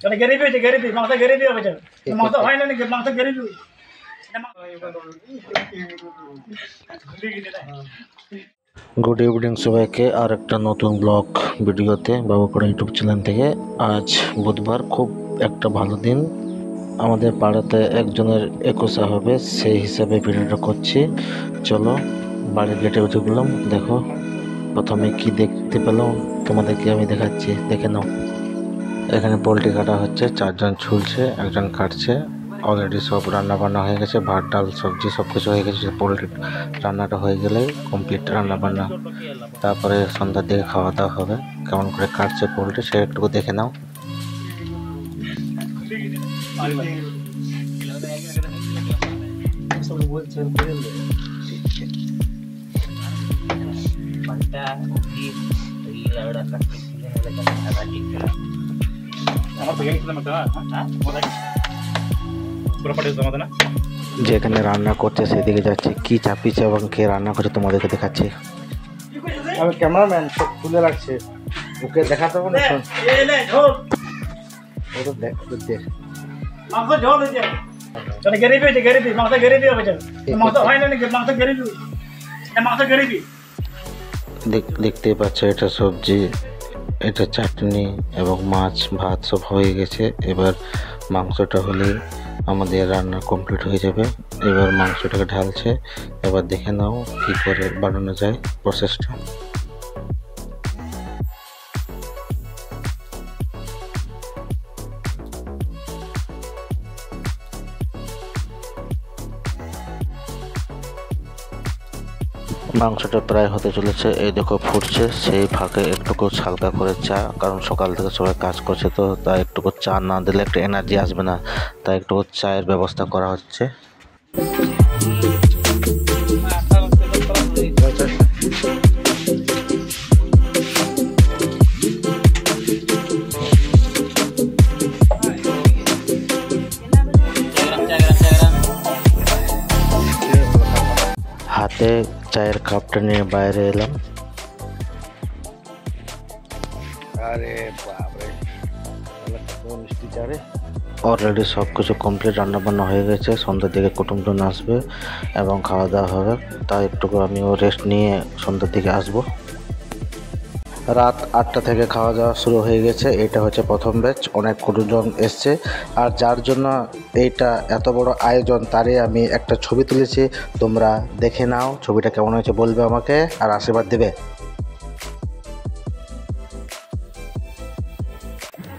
মানে গরিবি হয়েছে, গরিবি মাংস গরিবি হয়েছে, মাংস হয় না নাকি মাংস গরিবি। গুড ইভিনিং সবাইকে আর একটা নতুন ব্লগ ভিডিওতে বাবুপাড়া ইউটিউব চ্যানেল থেকে। আজ বুধবার, খুব একটা ভালো দিন। আমাদের পাড়াতে একজনের 21 হবে, সেই হিসাবে ভিডিওটা করছি। চলো বাড়ির গেটে উঠে গেলাম। দেখো প্রথমে কি দেখতে পেলাম তোমাদেরকে আমি দেখাচ্ছি, দেখে নাও। এখানে পোলট্রি কাটা হচ্ছে, 4 জন ঝুলছে, একজন কাটছে। অলরেডি সব রান্না বান্না হয়ে গেছে, ভাত ডাল সবজি সব কিছু হয়ে গেছে। পোলট্রি রান্নাটা হয়ে গেলে কমপ্লিট রান্না বান্না। তারপরে সন্ধ্যার দিকে খাওয়া দাওয়া হবে। কেমন করে কাটছে পোলট্রি সে একটু দেখে নাও। যেখানে রান্না করছে সেদিকে যাচ্ছে, কি চাপিছে এবং কে রান্না করছে তোমাদেরকে দেখাচ্ছি। আমি ক্যামেরাম্যান সব তুলে রাখছে, ওকে দেখাতে হবে না। ও তো দেখ দেখ মাংস ঝোল হয়েছে, মানে গরিবি হয়েছে, গরিবি মাংস গরিবি হয়েছে, মাংস হয় না নাকি মাংস গরিবি, মাংস গরিবি। দেখতেই পাচ্ছ এটা সবজি, এটা চাটনি এবং মাছ ভাত সব হয়ে গেছে। এবার মাংসটা হলেই আমাদের রান্না কমপ্লিট হয়ে যাবে। এবার মাংসটাকে ঢালছে, এবার দেখে নাও কি করে বানানো যায় প্রসেসটা। মাংসটা প্রায় হতে চলেছে, এই দেখো ফুটছে। সেই ফাঁকে একটুকু হালকা করে চা, কারণ সকাল থেকে সবাই কাজ করছে তো, তাই একটুকু চা না দিলে একটা এনার্জি আসবে না, তাই একটুকু চায়ের ব্যবস্থা করা হচ্ছে। হাতে চায়ের কাপটা নিয়ে বাইরে এলাম। আরে বাপরে, মিষ্টি চা রে। অলরেডি সব কিছু কমপ্লিট, রান্নাবান্না হয়ে গেছে। সন্ধ্যার দিকে কুটুমটুন আসবে এবং খাওয়া দাওয়া হবে, তাই একটুকু আমিও রেস্ট নিয়ে সন্ধ্যার দিকে আসবো। রাত 8টা থেকে খাওয়া দাওয়া শুরু হয়ে গেছে। এটা হচ্ছে প্রথম ব্যাচ, অনেক কুটুমজন এসছে। আর যার জন্য এইটা এত বড় আয়োজন, তারই আমি একটা ছবি তুলেছি, তোমরা দেখে নাও ছবিটা কেমন হয়েছে, বলবে আমাকে আর আশীর্বাদ দেবে।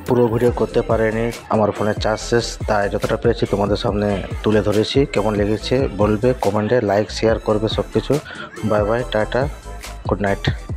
পুরো ভিডিও করতে পারিনি, আমার ফোনে চার্জ শেষ, তাই যতটা পেরেছি তোমাদের সামনে তুলে ধরেছি। কেমন লেগেছে বলবে কমেন্টে, লাইক শেয়ার করবে সব কিছু। Bye bye, tata, good night.